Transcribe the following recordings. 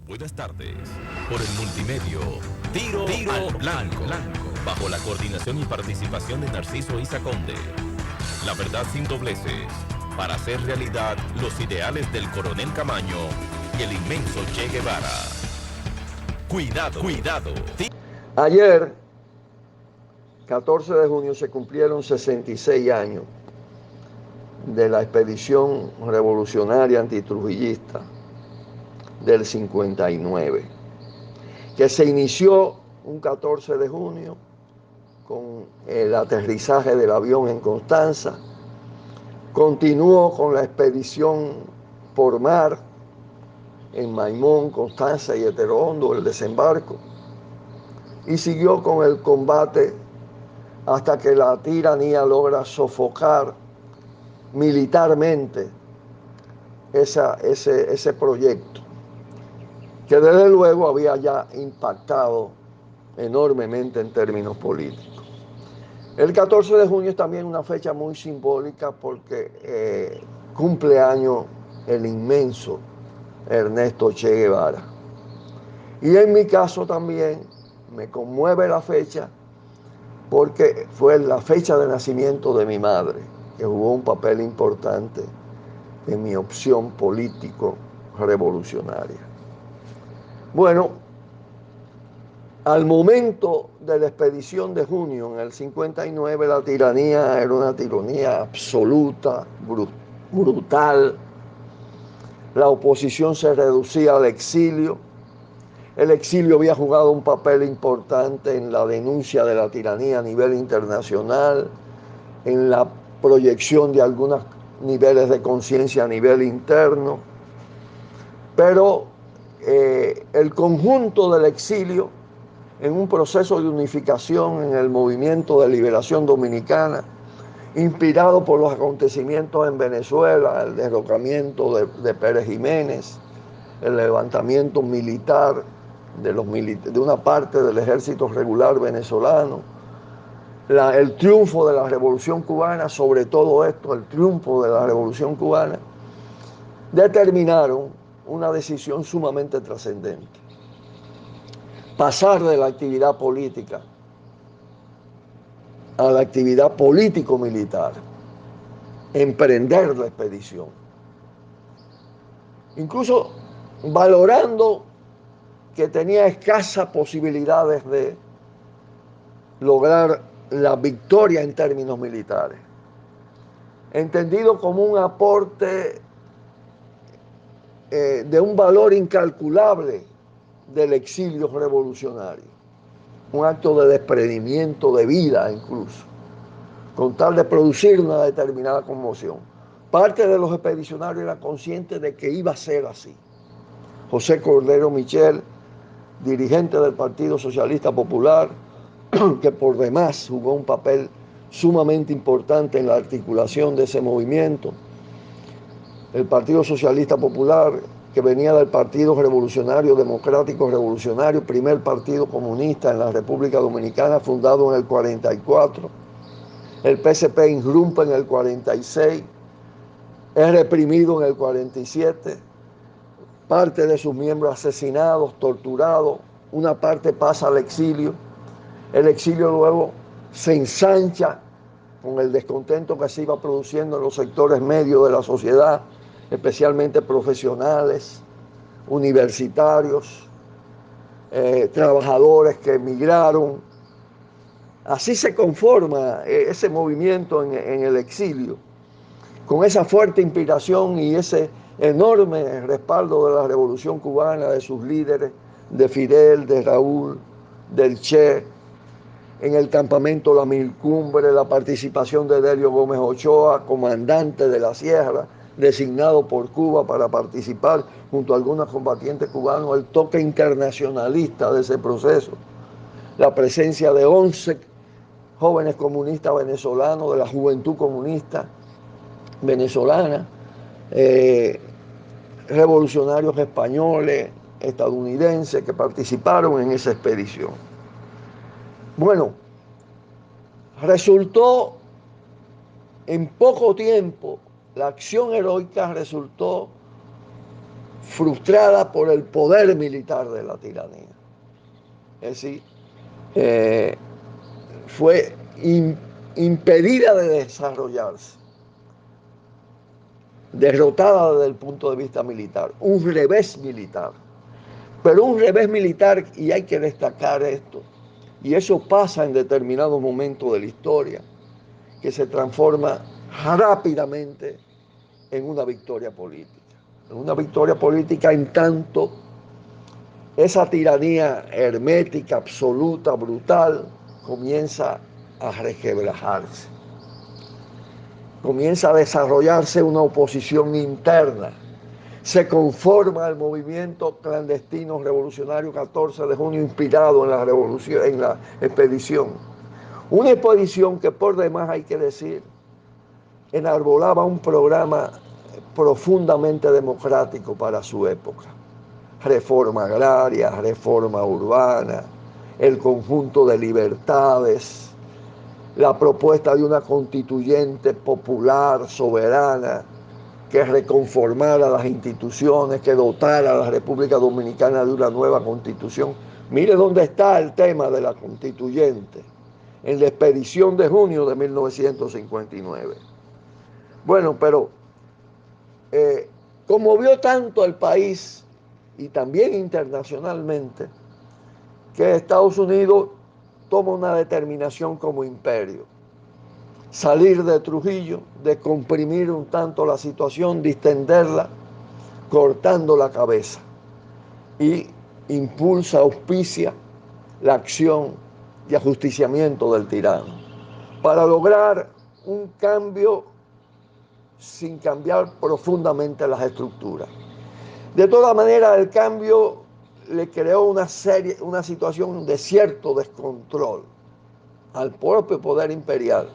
Buenas tardes. Por el multimedio, Tiro al Blanco, bajo la coordinación y participación de Narciso Isa Conde. La verdad sin dobleces, para hacer realidad los ideales del Coronel Camaño y el inmenso Che Guevara. Cuidado, cuidado. Ayer, 14 de junio, se cumplieron 66 años de la expedición revolucionaria antitrujillista del 59, que se inició un 14 de junio con el aterrizaje del avión en Constanza, continuó con la expedición por mar en Maimón, Constanza y Etero Hondo, el desembarco, y siguió con el combate hasta que la tiranía logra sofocar militarmente ese proyecto, que desde luego había ya impactado enormemente en términos políticos. El 14 de junio es también una fecha muy simbólica porque cumple años el inmenso Ernesto Che Guevara. Y en mi caso también me conmueve la fecha porque fue la fecha de nacimiento de mi madre, que jugó un papel importante en mi opción político-revolucionaria. Bueno, al momento de la expedición de junio, en el 59, la tiranía era una tiranía absoluta, brutal. La oposición se reducía al exilio. El exilio había jugado un papel importante en la denuncia de la tiranía a nivel internacional, en la proyección de algunos niveles de conciencia a nivel interno, pero el conjunto del exilio, en un proceso de unificación en el movimiento de liberación dominicana, inspirado por los acontecimientos en Venezuela, el derrocamiento de Pérez Jiménez, el levantamiento militar de una parte del ejército regular venezolano, el triunfo de la Revolución Cubana, sobre todo esto, el triunfo de la Revolución Cubana, determinaron una decisión sumamente trascendente: pasar de la actividad política a la actividad político-militar, emprender la expedición, incluso valorando que tenía escasas posibilidades de lograr la victoria en términos militares, entendido como un aporte de un valor incalculable del exilio revolucionario, un acto de desprendimiento de vida incluso, con tal de producir una determinada conmoción. Parte de los expedicionarios era consciente de que iba a ser así. José Cordero Michel, dirigente del Partido Socialista Popular, que por demás jugó un papel sumamente importante en la articulación de ese movimiento. El Partido Socialista Popular, que venía del Partido Revolucionario Democrático Revolucionario, primer partido comunista en la República Dominicana, fundado en el 44. El PSP irrumpe en el 46, es reprimido en el 47, parte de sus miembros asesinados, torturados, una parte pasa al exilio. El exilio luego se ensancha con el descontento que se iba produciendo en los sectores medios de la sociedad, especialmente profesionales, universitarios, trabajadores que emigraron. Así se conforma ese movimiento en el exilio, con esa fuerte inspiración y ese enorme respaldo de la Revolución Cubana, de sus líderes, de Fidel, de Raúl, del Che, en el campamento La Milcumbre, la participación de Delio Gómez Ochoa, comandante de la Sierra, designado por Cuba para participar junto a algunos combatientes cubanos, el toque internacionalista de ese proceso, la presencia de 11 jóvenes comunistas venezolanos, de la juventud comunista venezolana, revolucionarios españoles, estadounidenses que participaron en esa expedición. Bueno, resultó en poco tiempo, la acción heroica resultó frustrada por el poder militar de la tiranía. Es decir, fue impedida de desarrollarse, derrotada desde el punto de vista militar, un revés militar. Pero un revés militar, y hay que destacar esto, y eso pasa en determinados momentos de la historia, que se transforma rápidamente en una victoria política. En una victoria política en tanto esa tiranía hermética, absoluta, brutal, comienza a resquebrajarse. Comienza a desarrollarse una oposición interna. Se conforma el movimiento clandestino revolucionario 14 de junio inspirado en la revolución, en la expedición. Una expedición que por demás hay que decir enarbolaba un programa profundamente democrático para su época. Reforma agraria, reforma urbana, el conjunto de libertades, la propuesta de una constituyente popular, soberana, que reconformara las instituciones, que dotara a la República Dominicana de una nueva constitución. Mire dónde está el tema de la constituyente, en la expedición de junio de 1959. Bueno, pero conmovió tanto al país y también internacionalmente que Estados Unidos toma una determinación como imperio. Salir de Trujillo, de comprimir un tanto la situación, distenderla, cortando la cabeza. Y impulsa, auspicia la acción de ajusticiamiento del tirano, para lograr un cambio sin cambiar profundamente las estructuras. De todas maneras, el cambio le creó una situación de cierto descontrol al propio poder imperial,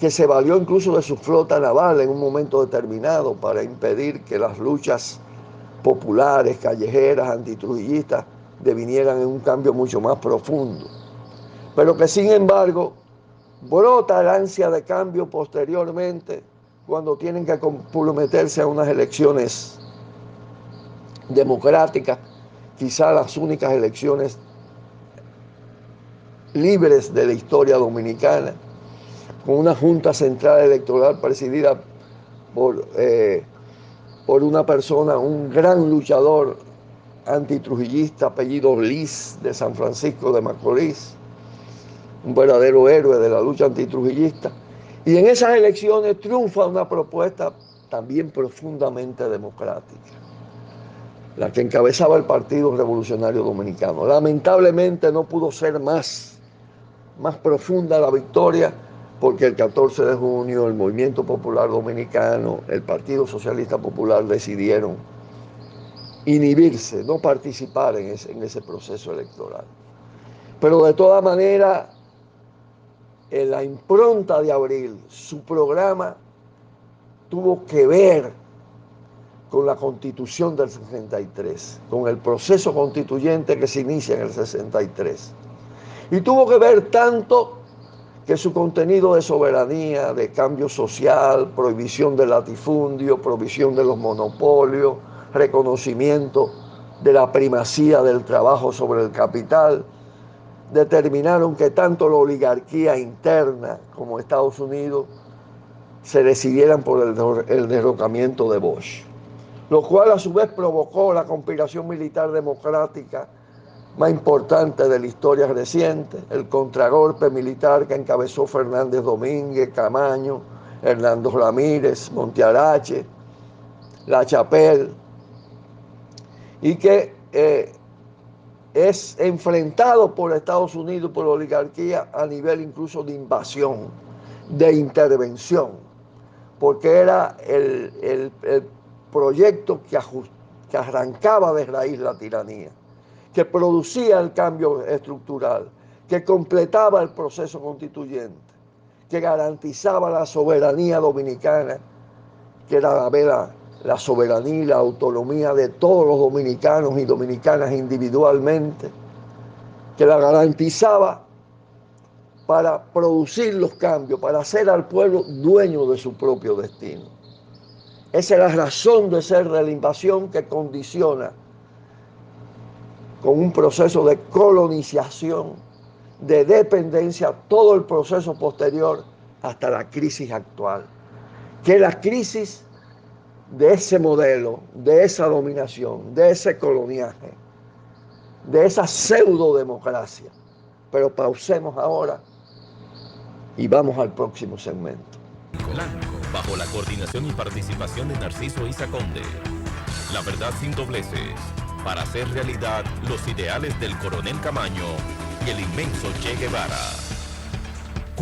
que se valió incluso de su flota naval en un momento determinado para impedir que las luchas populares, callejeras, antitrujillistas, devinieran en un cambio mucho más profundo. Pero que sin embargo brota la ansia de cambio posteriormente cuando tienen que comprometerse a unas elecciones democráticas, quizá las únicas elecciones libres de la historia dominicana, con una Junta Central Electoral presidida por una persona, un gran luchador antitrujillista, apellido Liz, de San Francisco de Macorís, un verdadero héroe de la lucha antitrujillista. Y en esas elecciones triunfa una propuesta también profundamente democrática, la que encabezaba el Partido Revolucionario Dominicano. Lamentablemente no pudo ser más profunda la victoria, porque el 14 de junio el Movimiento Popular Dominicano, el Partido Socialista Popular decidieron inhibirse, no participar en ese proceso electoral. Pero de todas maneras, en la impronta de Abril, su programa tuvo que ver con la Constitución del 63, con el proceso constituyente que se inicia en el 63. Y tuvo que ver tanto que su contenido de soberanía, de cambio social, prohibición del latifundio, prohibición de los monopolios, reconocimiento de la primacía del trabajo sobre el capital, determinaron que tanto la oligarquía interna como Estados Unidos se decidieran por el derrocamiento de Bosch, lo cual a su vez provocó la conspiración militar democrática más importante de la historia reciente, el contragolpe militar que encabezó Fernández Domínguez, Camaño, Hernando Ramírez, Montearache, La Chapelle, y que es enfrentado por Estados Unidos, por la oligarquía, a nivel incluso de invasión, de intervención, porque era el proyecto que arrancaba de raíz la tiranía, que producía el cambio estructural, que completaba el proceso constituyente, que garantizaba la soberanía dominicana, que era la soberanía y la autonomía de todos los dominicanos y dominicanas individualmente, que la garantizaba para producir los cambios, para hacer al pueblo dueño de su propio destino. Esa es la razón de ser de la invasión que condiciona con un proceso de colonización, de dependencia, todo el proceso posterior hasta la crisis actual. Que la crisis de ese modelo, de esa dominación, de ese coloniaje, de esa pseudo-democracia. Pero pausemos ahora y vamos al próximo segmento. Bajo la coordinación y participación de Narciso Isa Conde. La verdad sin dobleces, para hacer realidad los ideales del coronel Camaño y el inmenso Che Guevara.